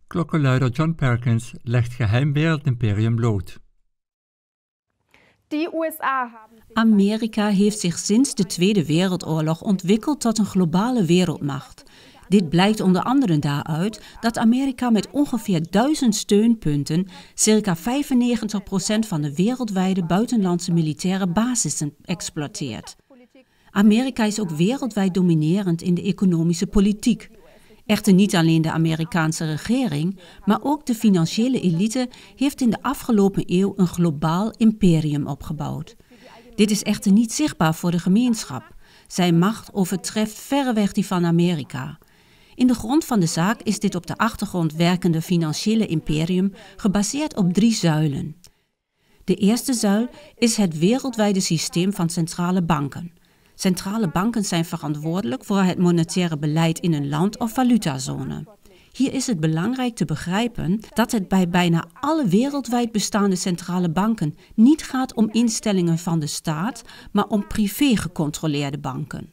Klokkenluider John Perkins legt geheim wereldimperium bloot. Amerika heeft zich sinds de Tweede Wereldoorlog ontwikkeld tot een globale wereldmacht. Dit blijkt onder andere daaruit dat Amerika met ongeveer 1000 steunpunten circa 95% van de wereldwijde buitenlandse militaire basissen exploiteert. Amerika is ook wereldwijd dominerend in de economische politiek. Echter niet alleen de Amerikaanse regering, maar ook de financiële elite heeft in de afgelopen eeuw een globaal imperium opgebouwd. Dit is echter niet zichtbaar voor de gemeenschap. Zijn macht overtreft verreweg die van Amerika. In de grond van de zaak is dit op de achtergrond werkende financiële imperium gebaseerd op 3 zuilen. De eerste zuil is het wereldwijde systeem van centrale banken. Centrale banken zijn verantwoordelijk voor het monetaire beleid in een land of valutazone. Hier is het belangrijk te begrijpen dat het bij bijna alle wereldwijd bestaande centrale banken niet gaat om instellingen van de staat, maar om privé gecontroleerde banken.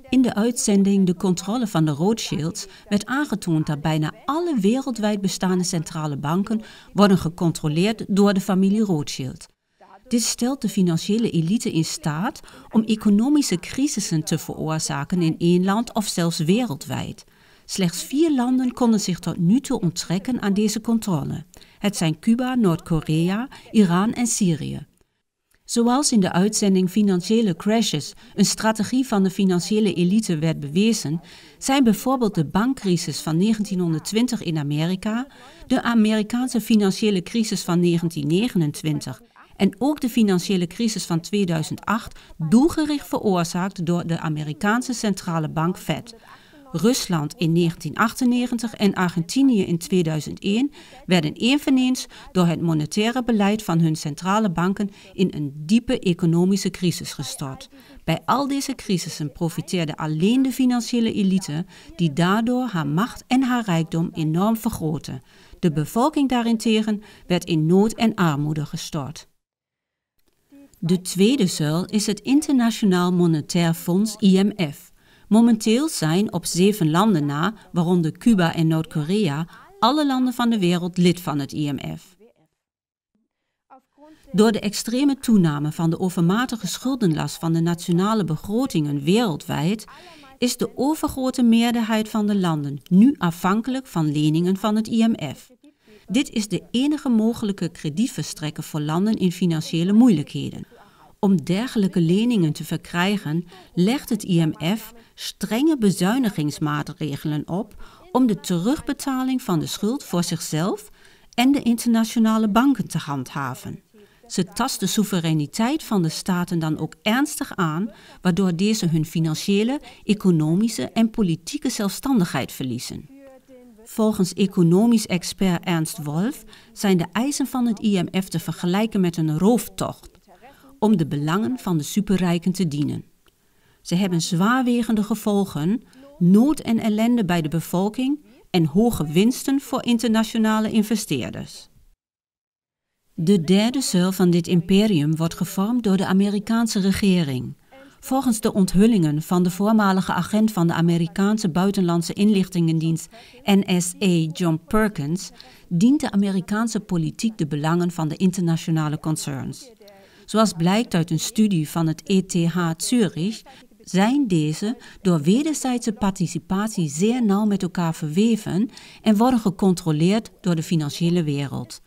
In de uitzending De controle van de Rothschilds werd aangetoond dat bijna alle wereldwijd bestaande centrale banken worden gecontroleerd door de familie Rothschild. Dit stelt de financiële elite in staat om economische crisissen te veroorzaken in één land of zelfs wereldwijd. Slechts 4 landen konden zich tot nu toe onttrekken aan deze controle. Het zijn Cuba, Noord-Korea, Iran en Syrië. Zoals in de uitzending Financiële crashes een strategie van de financiële elite werd bewezen, zijn bijvoorbeeld de bankcrisis van 1920 in Amerika, de Amerikaanse financiële crisis van 1929 en ook de financiële crisis van 2008 doelgericht veroorzaakt door de Amerikaanse centrale bank Fed. Rusland in 1998 en Argentinië in 2001 werden eveneens door het monetaire beleid van hun centrale banken in een diepe economische crisis gestort. Bij al deze crisissen profiteerde alleen de financiële elite, die daardoor haar macht en haar rijkdom enorm vergrootte. De bevolking daarentegen werd in nood en armoede gestort. De tweede zuil is het Internationaal Monetair Fonds IMF. Momenteel zijn op 7 landen na, waaronder Cuba en Noord-Korea, alle landen van de wereld lid van het IMF. Door de extreme toename van de overmatige schuldenlast van de nationale begrotingen wereldwijd is de overgrote meerderheid van de landen nu afhankelijk van leningen van het IMF. Dit is de enige mogelijke kredietverstrekker voor landen in financiële moeilijkheden. Om dergelijke leningen te verkrijgen, legt het IMF strenge bezuinigingsmaatregelen op om de terugbetaling van de schuld voor zichzelf en de internationale banken te handhaven. Ze tast de soevereiniteit van de staten dan ook ernstig aan, waardoor deze hun financiële, economische en politieke zelfstandigheid verliezen. Volgens economisch expert Ernst Wolf zijn de eisen van het IMF te vergelijken met een rooftocht om de belangen van de superrijken te dienen. Ze hebben zwaarwegende gevolgen, nood en ellende bij de bevolking en hoge winsten voor internationale investeerders. De derde zuil van dit imperium wordt gevormd door de Amerikaanse regering. Volgens de onthullingen van de voormalige agent van de Amerikaanse buitenlandse inlichtingendienst NSA John Perkins dient de Amerikaanse politiek de belangen van de internationale concerns. Zoals blijkt uit een studie van het ETH Zurich, zijn deze door wederzijdse participatie zeer nauw met elkaar verweven en worden gecontroleerd door de financiële wereld.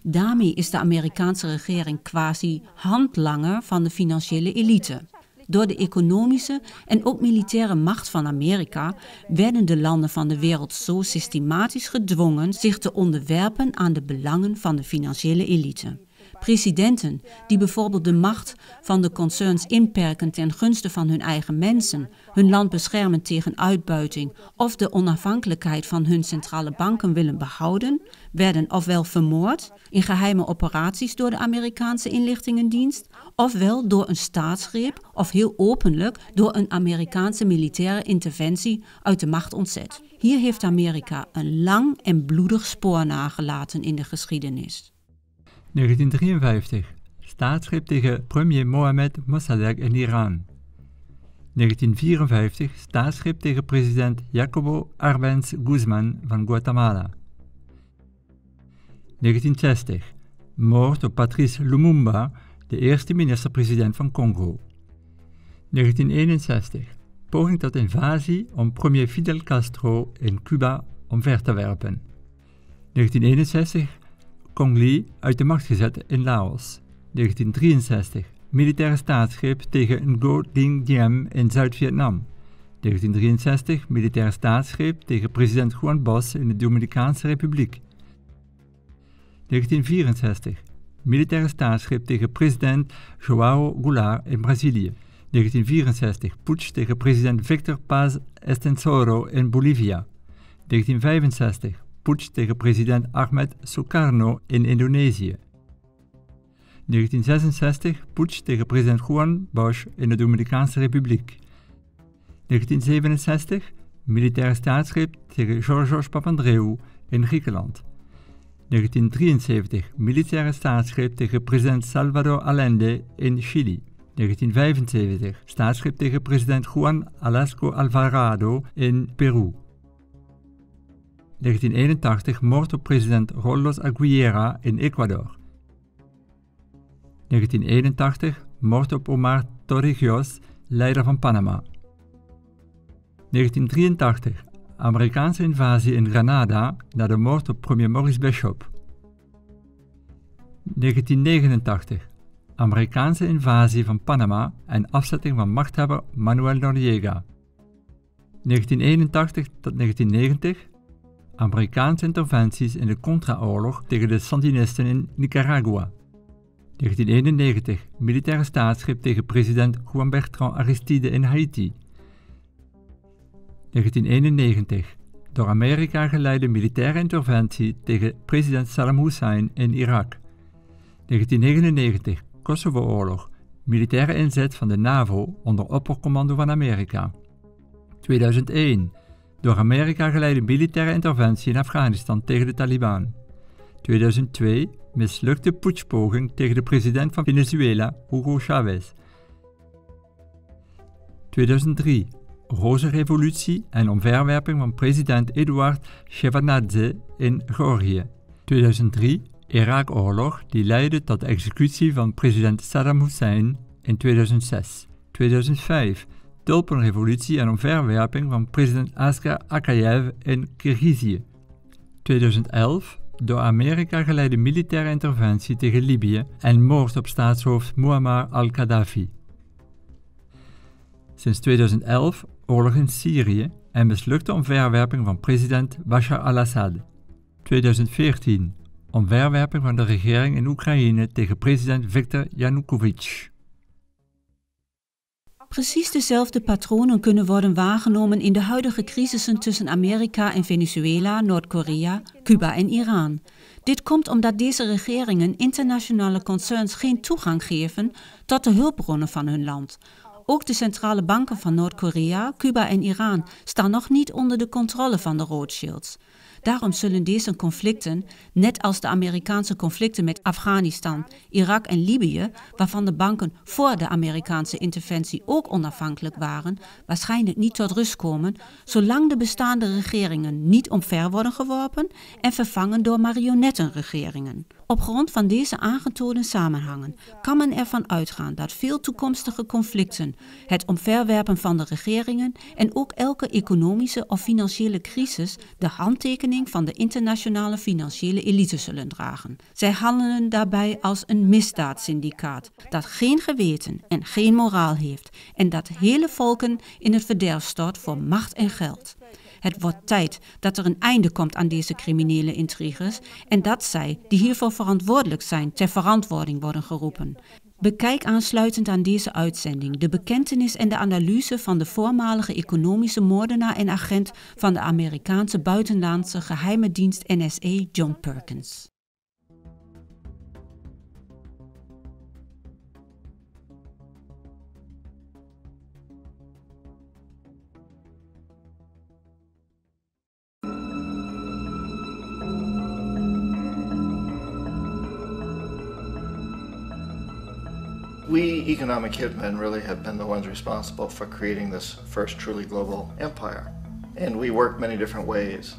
Daarmee is de Amerikaanse regering quasi handlanger van de financiële elite. Door de economische en ook militaire macht van Amerika werden de landen van de wereld zo systematisch gedwongen zich te onderwerpen aan de belangen van de financiële elite. Presidenten die bijvoorbeeld de macht van de concerns inperken ten gunste van hun eigen mensen, hun land beschermen tegen uitbuiting of de onafhankelijkheid van hun centrale banken willen behouden, werden ofwel vermoord in geheime operaties door de Amerikaanse inlichtingendienst, ofwel door een staatsgreep of heel openlijk door een Amerikaanse militaire interventie uit de macht ontzet. Hier heeft Amerika een lang en bloedig spoor nagelaten in de geschiedenis. 1953. Staatsgreep tegen premier Mohammed Mossadegh in Iran. 1954 staatsgreep tegen president Jacobo Arbenz Guzman van Guatemala. 1960 moord op Patrice Lumumba, de eerste minister-president van Congo. 1961 poging tot invasie om premier Fidel Castro in Cuba omver te werpen. 1961 Cong Ly uit de macht gezet in Laos. 1963 militaire staatsgreep tegen Ngo Dinh Diem in Zuid-Vietnam. 1963 militaire staatsgreep tegen president Juan Bosch in de Dominicaanse Republiek. 1964 militaire staatsgreep tegen president João Goulart in Brazilië. 1964 putsch tegen president Victor Paz Estenssoro in Bolivia. 1965 putsch tegen president Ahmed Sukarno in Indonesië. 1966 putsch tegen president Juan Bosch in de Dominicaanse Republiek. 1967 militaire staatsgreep tegen Georgios Papandreou in Griekenland. 1973 militaire staatsgreep tegen president Salvador Allende in Chili. 1975 staatsgreep tegen president Juan Alasco Alvarado in Peru. 1981 moord op president Carlos Aguilera in Ecuador. 1981 moord op Omar Torrijos, leider van Panama. 1983 Amerikaanse invasie in Granada na de moord op premier Maurice Bishop. 1989 Amerikaanse invasie van Panama en afzetting van machthebber Manuel Noriega. 1981 tot 1990 Amerikaanse interventies in de Contra-oorlog tegen de Sandinisten in Nicaragua. 1991 militaire staatsgreep tegen president Juan Bertrand Aristide in Haiti. 1991 door Amerika geleide militaire interventie tegen president Saddam Hussein in Irak. 1999 Kosovo-oorlog, militaire inzet van de NAVO onder oppercommando van Amerika. 2001 door Amerika geleide militaire interventie in Afghanistan tegen de Taliban. 2002 mislukte putschpoging tegen de president van Venezuela, Hugo Chavez. 2003 roze revolutie en omverwerping van president Eduard Shevardnadze in Georgië. 2003 Irak-oorlog die leidde tot de executie van president Saddam Hussein in 2006. 2005 tulpenrevolutie en omverwerping van president Askar Akayev in Kirgizië. 2011 door Amerika geleide militaire interventie tegen Libië en moord op staatshoofd Muammar al-Gaddafi. Sinds 2011 oorlog in Syrië en mislukte omverwerping van president Bashar al-Assad. 2014 omverwerping van de regering in Oekraïne tegen president Viktor Yanukovych. Precies dezelfde patronen kunnen worden waargenomen in de huidige crisissen tussen Amerika en Venezuela, Noord-Korea, Cuba en Iran. Dit komt omdat deze regeringen internationale concerns geen toegang geven tot de hulpbronnen van hun land. Ook de centrale banken van Noord-Korea, Cuba en Iran staan nog niet onder de controle van de Rothschilds. Daarom zullen deze conflicten, net als de Amerikaanse conflicten met Afghanistan, Irak en Libië, waarvan de banken voor de Amerikaanse interventie ook onafhankelijk waren, waarschijnlijk niet tot rust komen, zolang de bestaande regeringen niet omver worden geworpen en vervangen door marionettenregeringen. Op grond van deze aangetoonde samenhangen kan men ervan uitgaan dat veel toekomstige conflicten, het omverwerpen van de regeringen en ook elke economische of financiële crisis de handtekening van de internationale financiële elite zullen dragen. Zij handelen daarbij als een misdaadsyndicaat dat geen geweten en geen moraal heeft en dat hele volken in het verderf stort voor macht en geld. Het wordt tijd dat er een einde komt aan deze criminele intriges en dat zij, die hiervoor verantwoordelijk zijn, ter verantwoording worden geroepen. Bekijk aansluitend aan deze uitzending de bekentenis en de analyse van de voormalige economische moordenaar en agent van de Amerikaanse buitenlandse geheime dienst NSA John Perkins. We economic hitmen really have been the ones responsible for creating this first truly global empire. And we work many different ways.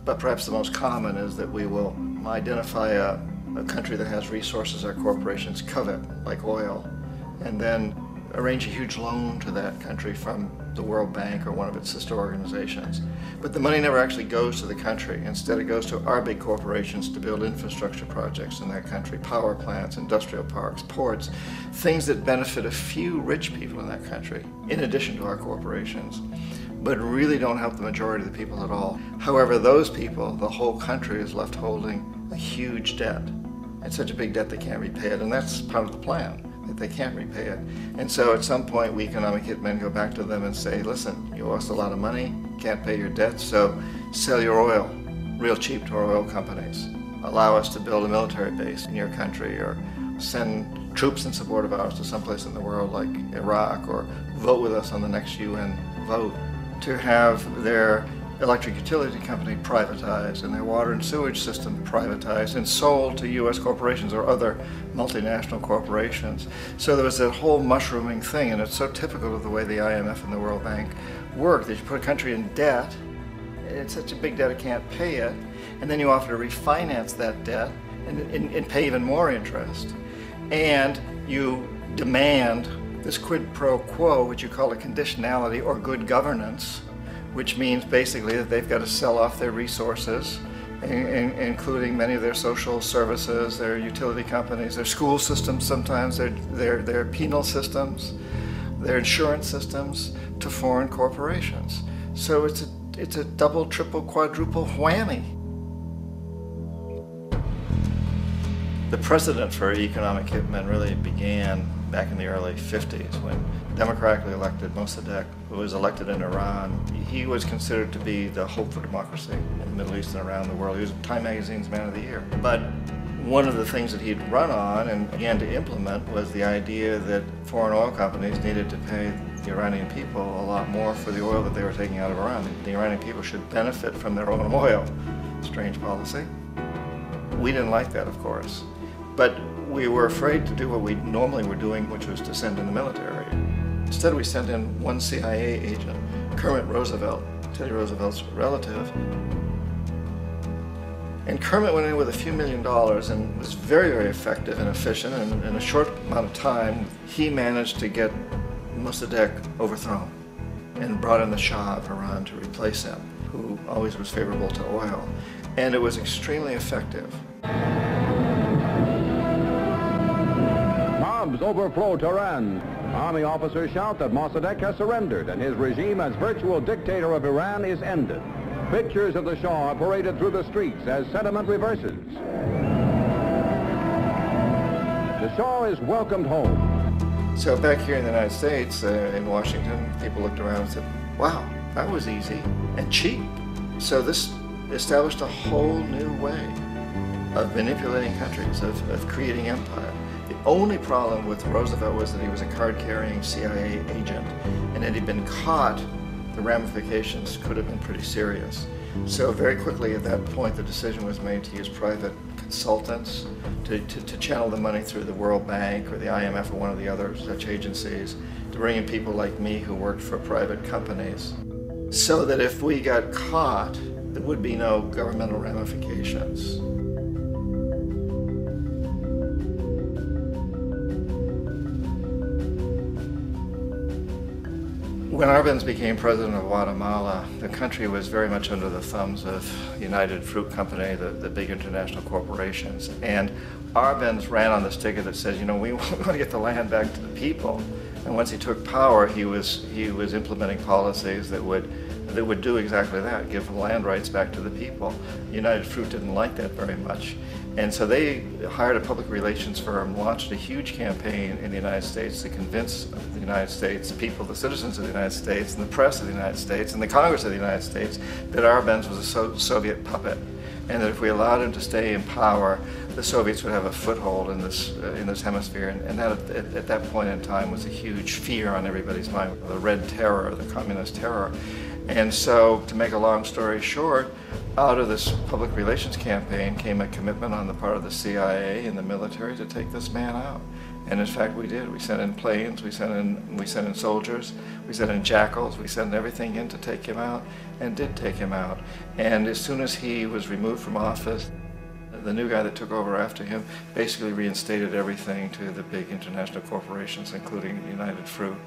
But perhaps the most common is that we will identify a country that has resources our corporations covet, like oil, and then arrange a huge loan to that country from the World Bank or one of its sister organizations. But the money never actually goes to the country. Instead, it goes to our big corporations to build infrastructure projects in that country, power plants, industrial parks, ports, things that benefit a few rich people in that country, in addition to our corporations, but really don't help the majority of the people at all. However, those people, the whole country is left holding a huge debt. It's such a big debt they can't repay it, and that's part of the plan, that they can't repay it. And so at some point, we economic hitmen go back to them and say, listen, you owe us a lot of money, can't pay your debt, so sell your oil real cheap to our oil companies. Allow us to build a military base in your country, or send troops in support of ours to someplace in the world like Iraq, or vote with us on the next UN vote. To have their electric utility company privatized and their water and sewage system privatized and sold to U.S. corporations or other multinational corporations. So there was that whole mushrooming thing, and it's so typical of the way the IMF and the World Bank work, that you put a country in debt, it's such a big debt it can't pay it, and then you offer to refinance that debt and pay even more interest. And you demand this quid pro quo, which you call a conditionality or good governance, which means basically that they've got to sell off their resources, including many of their social services, their utility companies, their school systems sometimes, their penal systems, their insurance systems, to foreign corporations. So it's a double, triple, quadruple whammy. The precedent for economic hitmen really began back in the early 50s when democratically elected Mossadegh, who was elected in Iran, he was considered to be the hope for democracy in the Middle East and around the world. He was Time Magazine's Man of the Year. But one of the things that he'd run on and began to implement was the idea that foreign oil companies needed to pay the Iranian people a lot more for the oil that they were taking out of Iran. The Iranian people should benefit from their own oil. Strange policy. We didn't like that, of course. But we were afraid to do what we normally were doing, which was to send in the military. Instead, we sent in one CIA agent, Kermit Roosevelt, Teddy Roosevelt's relative. And Kermit went in with a few $1 million and was very, very effective and efficient. And in a short amount of time, he managed to get Mossadegh overthrown and brought in the Shah of Iran to replace him, who always was favorable to oil. And it was extremely effective. Mobs overflow Tehran. Army officers shout that Mossadegh has surrendered and his regime as virtual dictator of Iran is ended. Pictures of the Shah are paraded through the streets as sentiment reverses. The Shah is welcomed home. So back here in the United States, in Washington, people looked around and said, wow, that was easy and cheap. So this established a whole new way of manipulating countries, of creating empire. The only problem with Roosevelt was that he was a card-carrying CIA agent, and had he been caught, the ramifications could have been pretty serious. So very quickly at that point, the decision was made to use private consultants to channel the money through the World Bank or the IMF or one of the other such agencies, to bring in people like me who worked for private companies, so that if we got caught, there would be no governmental ramifications. When Arbenz became president of Guatemala, the country was very much under the thumbs of United Fruit Company, the big international corporations. And Arbenz ran on this ticket that says, you know, we want to get the land back to the people. And once he took power, he was implementing policies that would do exactly that, give land rights back to the people. United Fruit didn't like that very much. And so they hired a public relations firm, launched a huge campaign in the United States to convince the United States people, the citizens of the United States, and the press of the United States, and the Congress of the United States, that Arbenz was a Soviet puppet, and that if we allowed him to stay in power, the Soviets would have a foothold in this hemisphere. And that at that point in time was a huge fear on everybody's mind, the Red Terror, the Communist Terror. And so, to make a long story short, Out of this public relations campaign came a commitment on the part of the CIA and the military to take this man out. And in fact, we did. We sent in planes, we sent in soldiers, we sent in jackals, we sent everything in to take him out, and did take him out. And as soon as he was removed from office, the new guy that took over after him basically reinstated everything to the big international corporations, including United Fruit.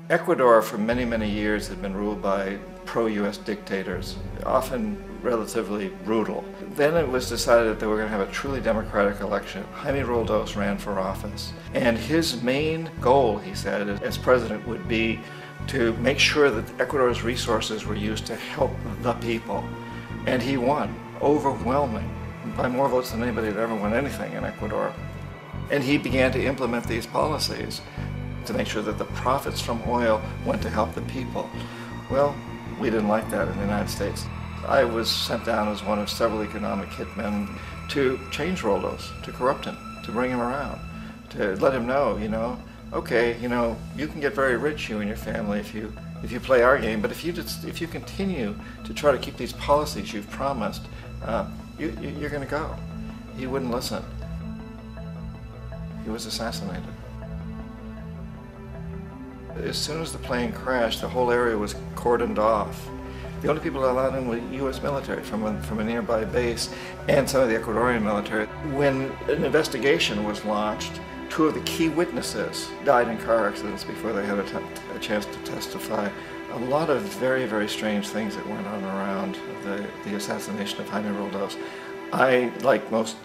Ecuador for many, many years had been ruled by pro-US dictators, often relatively brutal. Then it was decided that they were going to have a truly democratic election. Jaime Roldos ran for office, and his main goal, he said, as president would be to make sure that Ecuador's resources were used to help the people. And he won, overwhelming, by more votes than anybody had ever won anything in Ecuador. And he began to implement these policies to make sure that the profits from oil went to help the people. Well, we didn't like that in the United States. I was sent down as one of several economic hitmen to change Roldos, to corrupt him, to bring him around, to let him know, okay, you can get very rich, you and your family, if you play our game, but if you continue to try to keep these policies you've promised, you're going to go. He wouldn't listen. He was assassinated. As soon as the plane crashed, the whole area was cordoned off. The only people allowed in were U.S. military from a nearby base and some of the Ecuadorian military. When an investigation was launched, two of the key witnesses died in car accidents before they had a chance to testify. A lot of very, very strange things that went on around the assassination of Jaime Roldos. I, like most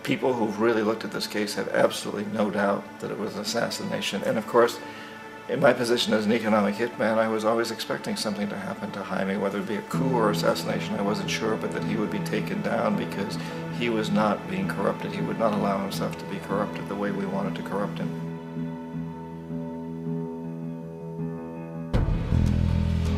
people who've really looked at this case, have absolutely no doubt that it was an assassination. And of course, in my position as an economic hitman, I was always expecting something to happen to Jaime, whether it be a coup or assassination, I wasn't sure, but that he would be taken down because he was not being corrupted. He would not allow himself to be corrupted the way we wanted to corrupt him.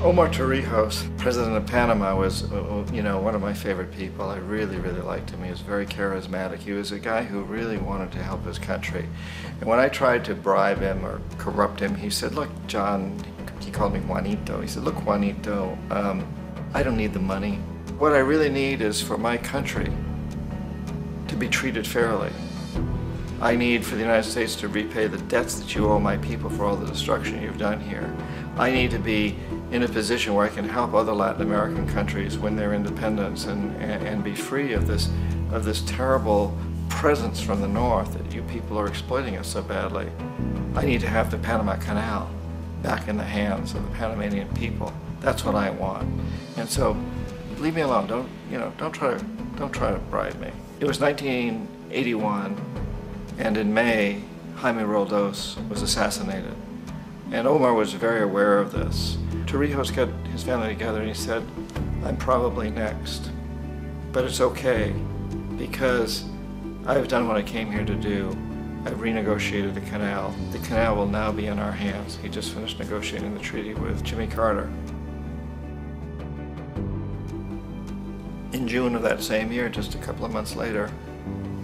Omar Torrijos, president of Panama, was, one of my favorite people. I really, really liked him. He was very charismatic. He was a guy who really wanted to help his country. And when I tried to bribe him or corrupt him, he said, look, John, he called me Juanito. He said, look, Juanito, I don't need the money. What I really need is for my country to be treated fairly. I need for the United States to repay the debts that you owe my people for all the destruction you've done here. I need to be in a position where I can help other Latin American countries win their independence and be free of this terrible presence from the north that you people are exploiting us so badly. I need to have the Panama Canal back in the hands of the Panamanian people. That's what I want. And so, leave me alone. Don't try to bribe me. It was 1981, and in May, Jaime Roldos was assassinated. And Omar was very aware of this. Torrijos got his family together and he said, I'm probably next, but it's okay because I've done what I came here to do. I've renegotiated the canal. The canal will now be in our hands. He just finished negotiating the treaty with Jimmy Carter. In June of that same year, just a couple of months later,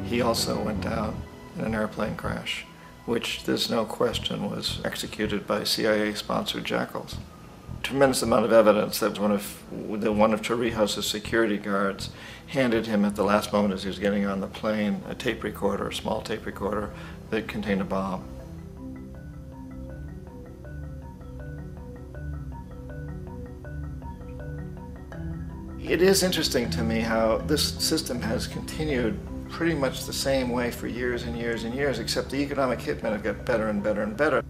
he also went down in an airplane crash, which there's no question was executed by CIA-sponsored jackals. Tremendous amount of evidence that one of Torrijos' security guards handed him at the last moment as he was getting on the plane a tape recorder, a small tape recorder that contained a bomb. It is interesting to me how this system has continued pretty much the same way for years and years and years, except the economic hitmen have got better and better and better.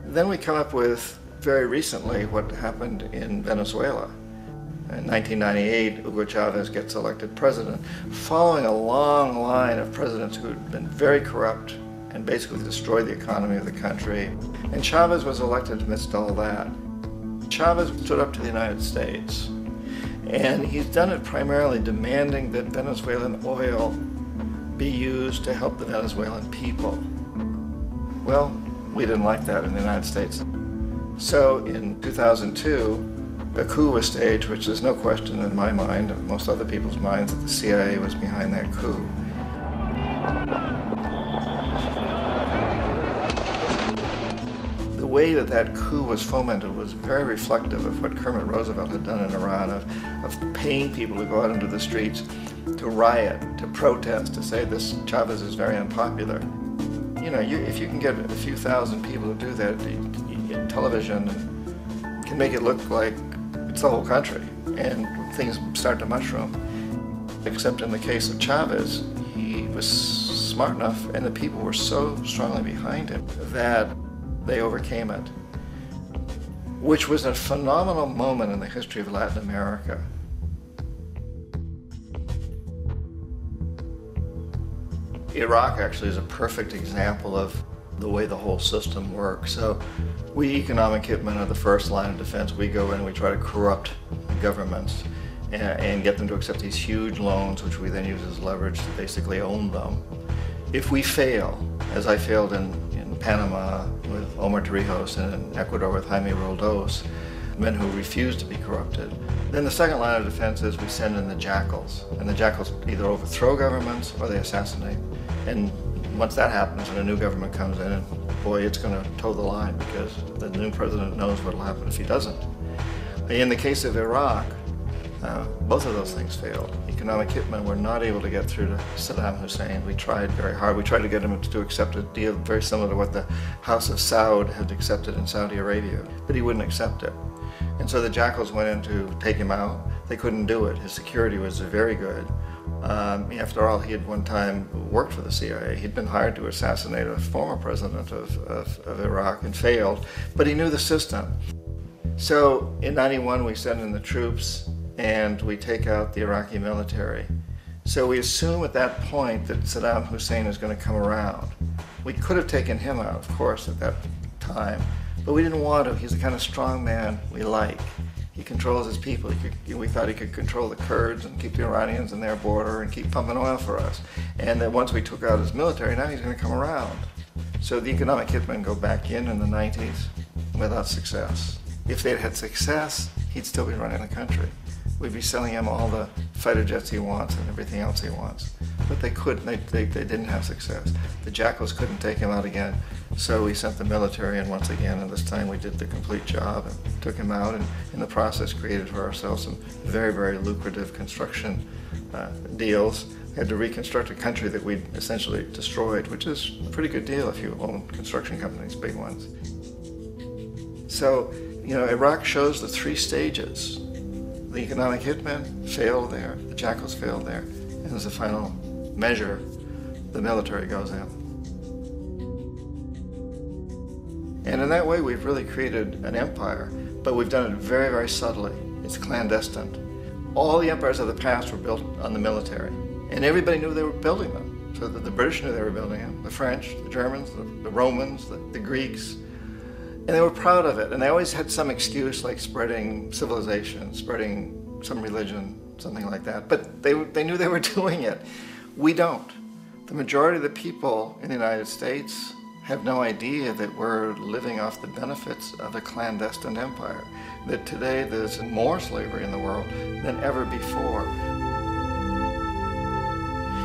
Then we come up with, very recently, what happened in Venezuela. In 1998, Hugo Chavez gets elected president, following a long line of presidents who had been very corrupt and basically destroyed the economy of the country. And Chavez was elected amidst all that. Chavez stood up to the United States, and he's done it primarily demanding that Venezuelan oil be used to help the Venezuelan people. Well, we didn't like that in the United States. So in 2002, a coup was staged, which there's no question in my mind, and most other people's minds, that the CIA was behind that coup. The way that that coup was fomented was very reflective of what Kermit Roosevelt had done in Iran, of paying people to go out into the streets, to riot, to protest, to say this Chavez is very unpopular. You know, if you can get a few thousand people to do that, television can make it look like it's the whole country, and things start to mushroom. Except in the case of Chavez, he was smart enough, and the people were so strongly behind him that they overcame it, which was a phenomenal moment in the history of Latin America. Iraq actually is a perfect example of the way the whole system works. So we economic hitmen are the first line of defense. We go in and we try to corrupt governments and get them to accept these huge loans, which we then use as leverage to basically own them. If we fail, as I failed in Panama with Omar Torrijos and in Ecuador with Jaime Roldos, men who refused to be corrupted, then the second line of defense is we send in the jackals. And the jackals either overthrow governments or they assassinate. And once that happens and a new government comes in, boy, it's going to toe the line because the new president knows what will happen if he doesn't. In the case of Iraq, both of those things failed. Economic hitmen were not able to get through to Saddam Hussein. We tried very hard. We tried to get him to accept a deal very similar to what the House of Saud had accepted in Saudi Arabia, but he wouldn't accept it. And so the jackals went in to take him out. They couldn't do it. His security was very good. After all, he had one time worked for the CIA. He'd been hired to assassinate a former president of Iraq and failed, but he knew the system. So in '91, we send in the troops and we take out the Iraqi military. So we assume at that point that Saddam Hussein is going to come around. We could have taken him out, of course, at that time, but we didn't want to. He's the kind of strong man we like. He controls his people. We thought he could control the Kurds and keep the Iranians in their border and keep pumping oil for us. And that once we took out his military, now he's going to come around. So the economic hitmen go back in the 90s without success. If they'd had success, he'd still be running the country. We'd be selling him all the fighter jets he wants and everything else he wants. But they couldn't, they didn't have success. The jackals couldn't take him out again, so we sent the military in once again, and this time we did the complete job and took him out, and in the process created for ourselves some very, very lucrative construction deals. We had to reconstruct a country that we'd essentially destroyed, which is a pretty good deal if you own construction companies, big ones. So, you know, Iraq shows the three stages. The economic hitmen failed there, the jackals failed there, and as a final measure, the military goes in. And in that way, we've really created an empire, but we've done it very, very subtly. It's clandestine. All the empires of the past were built on the military, and everybody knew they were building them. So the British knew they were building them, the French, the Germans, the Romans, the Greeks. And they were proud of it, and they always had some excuse like spreading civilization, spreading some religion, something like that. But they knew they were doing it. We don't. The majority of the people in the United States have no idea that we're living off the benefits of a clandestine empire, that today there's more slavery in the world than ever before.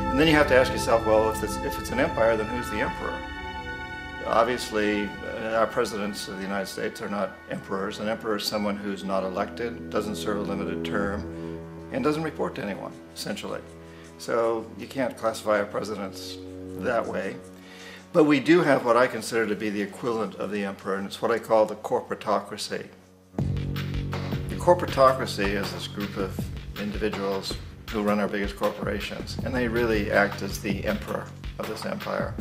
And then you have to ask yourself, well, if it's an empire, then who's the emperor? Obviously, our presidents of the United States are not emperors. An emperor is someone who's not elected, doesn't serve a limited term, and doesn't report to anyone, essentially. So you can't classify our presidents that way. But we do have what I consider to be the equivalent of the emperor, and it's what I call the corporatocracy. The corporatocracy is this group of individuals who run our biggest corporations, and they really act as the emperor of this empire.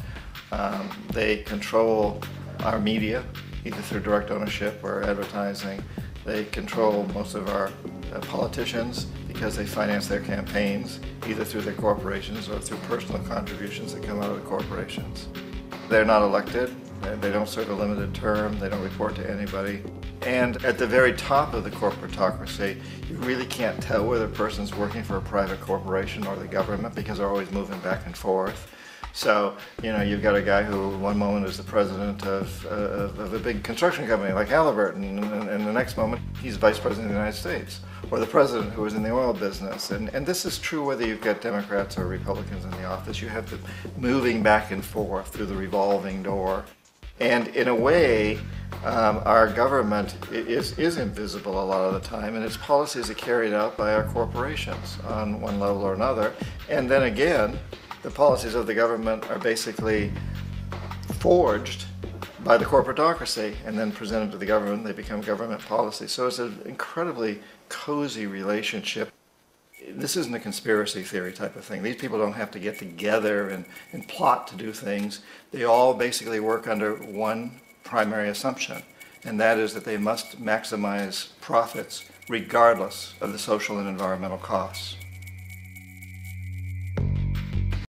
They control our media, either through direct ownership or advertising. They control most of our politicians because they finance their campaigns, either through their corporations or through personal contributions that come out of the corporations. They're not elected, they don't serve a limited term, they don't report to anybody. And at the very top of the corporatocracy, you really can't tell whether a person's working for a private corporation or the government because they're always moving back and forth. So, you know, you've got a guy who one moment is the president of a big construction company like Halliburton, and the next moment he's vice president of the United States, or the president who was in the oil business. And this is true whether you've got Democrats or Republicans in the office. You have them moving back and forth through the revolving door. And in a way, Our government is invisible a lot of the time, and its policies are carried out by our corporations on one level or another. And then again, the policies of the government are basically forged by the corporatocracy and then presented to the government. They become government policy. So it's an incredibly cozy relationship. This isn't a conspiracy theory type of thing. These people don't have to get together and plot to do things. They all basically work under one primary assumption, and that is that they must maximize profits regardless of the social and environmental costs.